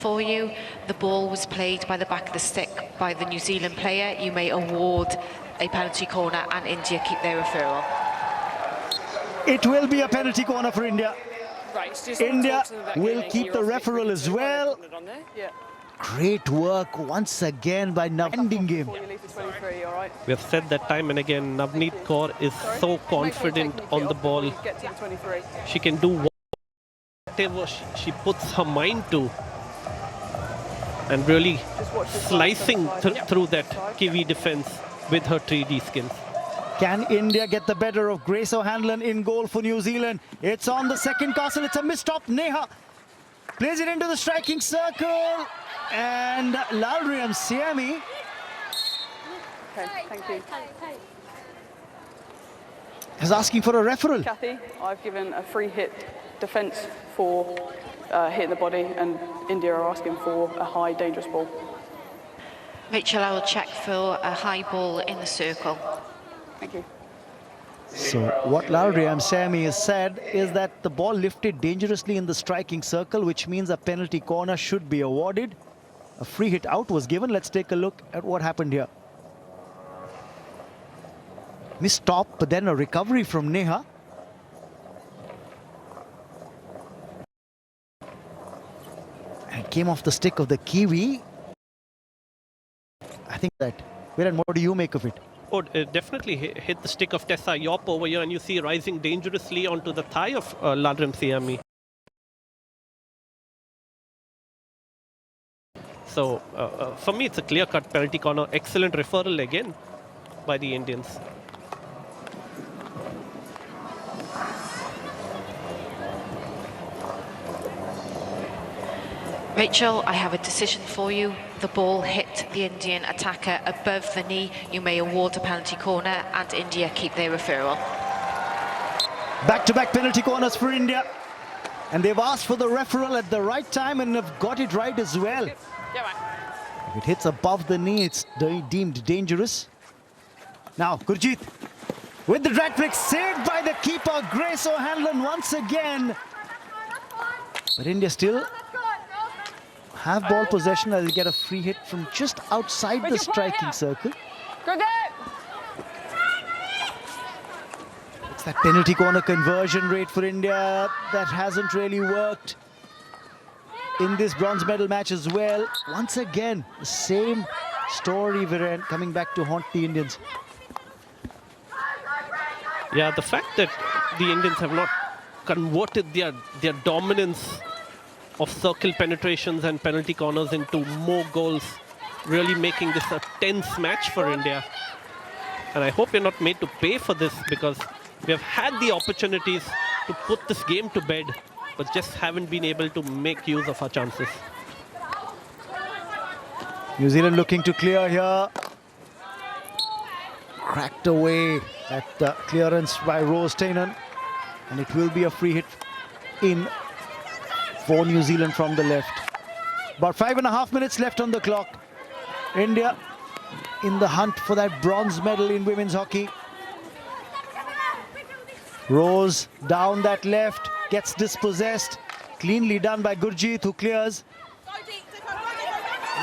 For you, the ball was played by the back of the stick by the New Zealand player. You may award a penalty corner and India keep their referral. It will be a penalty corner for India. Right, India will keep the referral as well. Great work once again by Navneet game. We have said that time and again, Navneet Kaur is so confident on the ball. She can do whatever she puts her mind to. And really slicing through that Kiwi defense with her 3D skills. Can India get the better of Grace O'Hanlon in goal for New Zealand? It's on the second castle. It's a missed stop. Neha plays it into the striking circle. And Lalriam Siami. Okay, thank you. Is asking for a referral. Kathy, I've given a free hit defence for hitting the body, and India are asking for a high dangerous ball. Rachel, I will check for a high ball in the circle. Thank you. So what Lalriam Siami has said is that the ball lifted dangerously in the striking circle, which means a penalty corner should be awarded. A free hit out was given. Let's take a look at what happened here. Missed stop, but then a recovery from Neha. And it came off the stick of the Kiwi. I think that. Viren, what do you make of it? Oh, it definitely hit the stick of Tessa Yop over here, and you see rising dangerously onto the thigh of Lalriam Siami. So, for me, it's a clear-cut penalty corner. Excellent referral again by the Indians. Rachel, I have a decision for you. The ball hit the Indian attacker above the knee. You may award a penalty corner and India keep their referral. Back-to-back penalty corners for India. And they've asked for the referral at the right time and have got it right as well. If it hits above the knee, it's deemed dangerous. Now, Gurjeet with the drag flick, saved by the keeper, Grace O'Hanlon once again. But India still have ball possession as they get a free hit from just outside the striking circle. It's that penalty corner conversion rate for India that hasn't really worked in this bronze medal match as well. Once again, the same story, Viren, coming back to haunt the Indians. Yeah, the fact that the Indians have not converted their dominance of circle penetrations and penalty corners into more goals, really making this a tense match for India. And I hope we're not made to pay for this, because we have had the opportunities to put this game to bed, but just haven't been able to make use of our chances. New Zealand looking to clear here. Cracked away at the clearance by Rose Tainen. And it will be a free hit in for New Zealand from the left. About 5.5 minutes left on the clock. India in the hunt for that bronze medal in women's hockey. Rose down that left, gets dispossessed. Cleanly done by Gurjeet, who clears.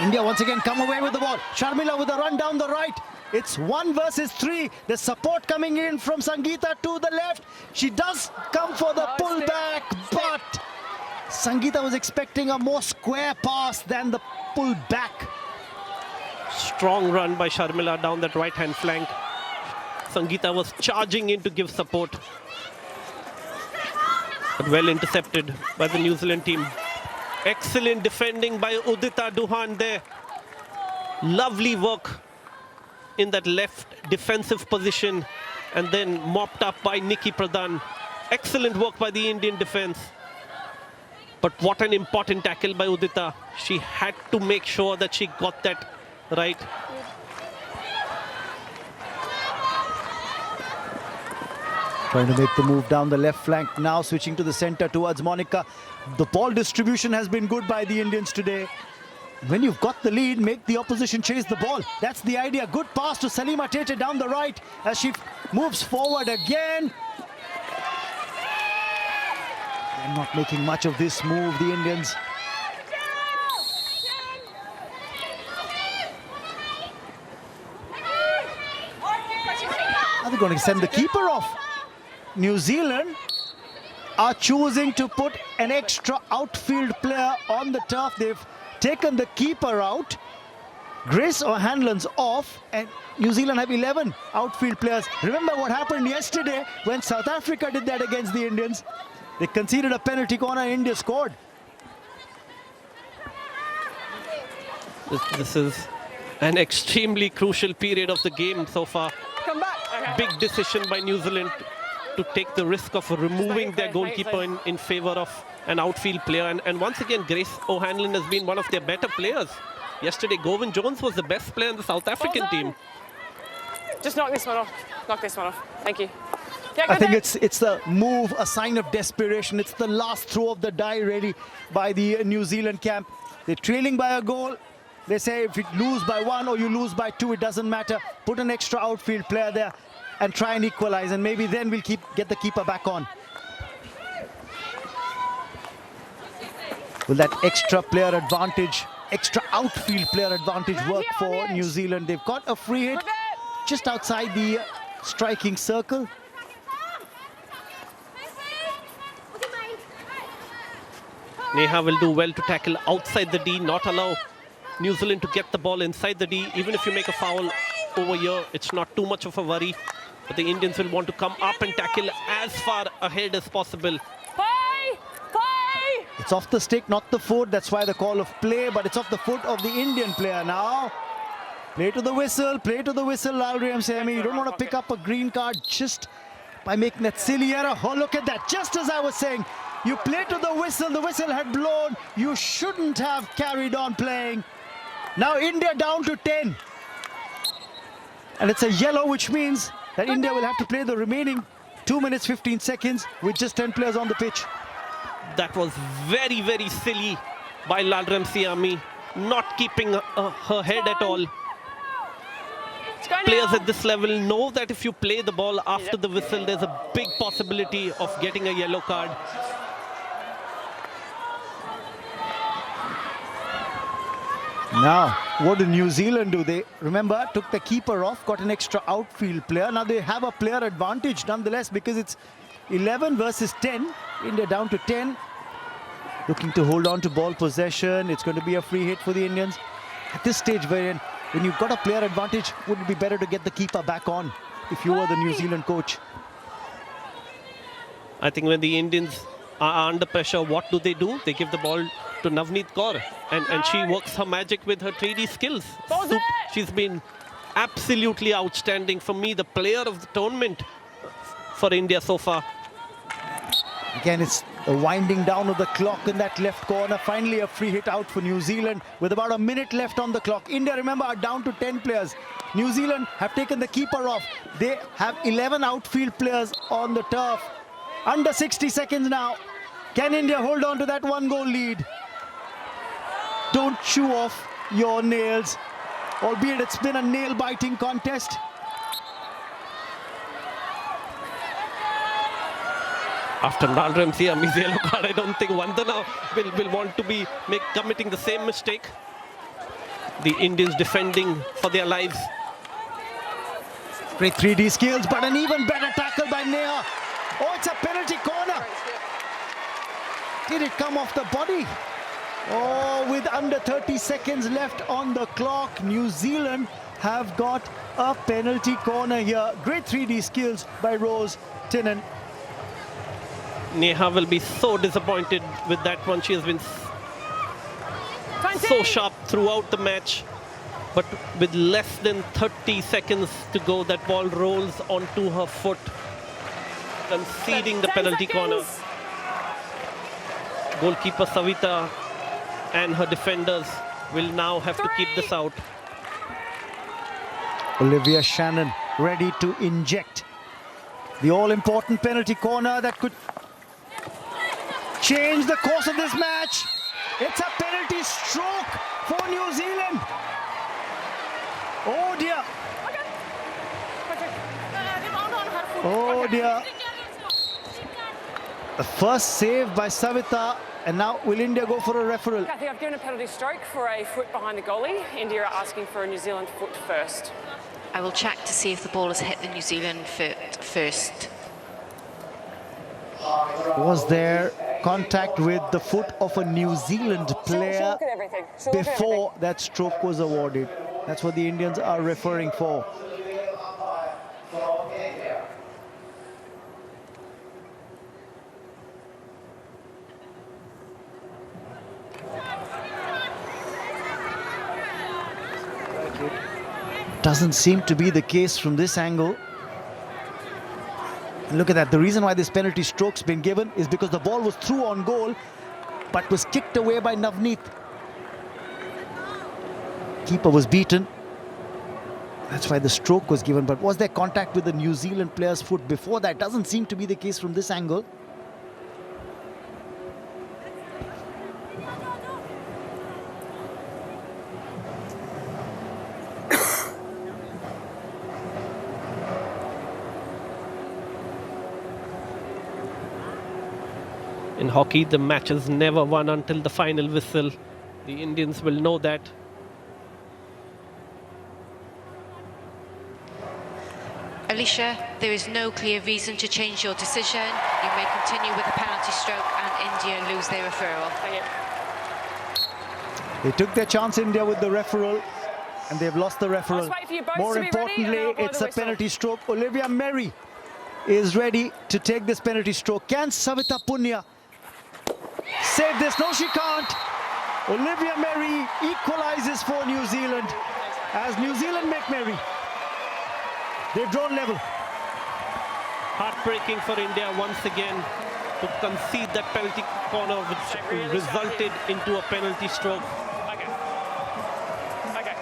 India once again come away with the ball. Sharmila with a run down the right. It's 1 versus 3. There's support coming in from Sangeeta to the left. She does come for the pullback, but Sangeeta was expecting a more square pass than the pull back. Strong run by Sharmila down that right-hand flank. Sangeeta was charging in to give support, but well intercepted by the New Zealand team. Excellent defending by Udita Duhan there. Lovely work in that left defensive position, and then mopped up by Nikki Pradhan. Excellent work by the Indian defense. But what an important tackle by Udita. She had to make sure that she got that right. Trying to make the move down the left flank now, switching to the center towards Monica. The ball distribution has been good by the Indians today. When you've got the lead, make the opposition chase the ball. That's the idea. Good pass to Salima Tete down the right as she moves forward again. They're not making much of this move, the Indians. Are they going to send the keeper off? New Zealand are choosing to put an extra outfield player on the turf. They've taken the keeper out. Grace O'Hanlon's off, and New Zealand have 11 outfield players. Remember what happened yesterday when South Africa did that against the Indians? They conceded a penalty corner, India scored. This is an extremely crucial period of the game so far. Come back. Okay. Big decision by New Zealand to take the risk of removing their goalkeeper in favor of an outfield player. And once again, Grace O'Hanlon has been one of their better players. Yesterday, Govan Jones was the best player in the South African team. Just knock this one off. Knock this one off. Thank you. Yeah, I think it's the move, a sign of desperation. It's the last throw of the die ready by the New Zealand camp. They're trailing by a goal. They say if you lose by 1 or you lose by 2, it doesn't matter. Put an extra outfield player there and try and equalize, and maybe then we'll get the keeper back on. Will that extra player advantage, extra outfield player advantage work for New Zealand? They've got a free hit just outside the striking circle. Neha will do well to tackle outside the D, not allow New Zealand to get the ball inside the D. Even if you make a foul over here, it's not too much of a worry. But the Indians will want to come up and tackle as far ahead as possible. Play! Play! It's off the stick, not the foot. That's why the call of play, but it's off the foot of the Indian player now. Play to the whistle, Lalriam Semi. You don't want to pick up a green card just by making that silly error. Oh, look at that. Just as I was saying, you play to the whistle had blown. You shouldn't have carried on playing. Now India down to 10. And it's a yellow, which means that India will have to play the remaining 2 minutes, 15 seconds with just 10 players on the pitch. That was very, very silly by Lalriam Siami, not keeping her head at all. Players at this level know that if you play the ball after the whistle, there's a big possibility of getting a yellow card. Now, what do New Zealand do? They, remember, took the keeper off, got an extra outfield player. Now they have a player advantage nonetheless because it's 11 versus 10. India down to 10. Looking to hold on to ball possession. It's going to be a free hit for the Indians. At this stage, when you've got a player advantage, would it be better to get the keeper back on if you were the New Zealand coach? I think when the Indians are under pressure, what do? They give the ball to Navneet Kaur, and she works her magic with her 3D skills. She's been absolutely outstanding. For me, the player of the tournament for India so far. Again, it's the winding down of the clock in that left corner. Finally, a free hit out for New Zealand with about a minute left on the clock. India, remember, are down to 10 players. New Zealand have taken the keeper off. They have 11 outfield players on the turf. Under 60 seconds now. Can India hold on to that 1-goal lead? Don't chew off your nails, albeit it's been a nail-biting contest. After Lalriam Siami's yellow card, I don't think Vandana will want to be committing the same mistake. The Indians defending for their lives. Great 3D skills, but an even better tackle by Neha. Oh, it's a penalty corner. Did it come off the body? Oh, with under 30 seconds left on the clock, New Zealand have got a penalty corner here. Great 3D skills by Rose Tinnen. Neha will be so disappointed with that one. She has been so sharp throughout the match. But with less than 30 seconds to go, that ball rolls onto her foot, conceding the penalty corner. Goalkeeper Savita and her defenders will now have to keep this out. Olivia Shannon ready to inject the all-important penalty corner that could change the course of this match. It's a penalty stroke for New Zealand. Oh dear. Oh dear. The first save by Savita, and now will India go for a referral? Kathy, I've given a penalty stroke for a foot behind the goalie. India are asking for a New Zealand foot first. I will check to see if the ball has hit the New Zealand foot first. Was there contact with the foot of a New Zealand player before that stroke was awarded? That's what the Indians are referring for. Doesn't seem to be the case from this angle. Look at that. The reason why this penalty stroke's been given is because the ball was through on goal, but was kicked away by Navneet. Keeper was beaten. That's why the stroke was given. But was there contact with the New Zealand player's foot before that? Doesn't seem to be the case from this angle. In hockey, the match is never won until the final whistle. The Indians will know that. Alicia, there is no clear reason to change your decision. You may continue with the penalty stroke and India lose their referral. Thank you. They took their chance, India, with the referral, and they've lost the referral. More importantly, it's a penalty stroke. Olivia Merry is ready to take this penalty stroke. Can Savita Punya save this? No, she can't. Olivia Merry equalizes for New Zealand as New Zealand make merry. They've drawn level. Heartbreaking for India once again to concede that penalty corner, which resulted into a penalty stroke.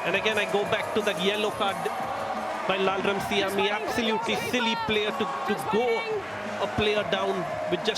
And again, I go back to that yellow card by Lalram Siami. Absolutely silly player to go a player down with just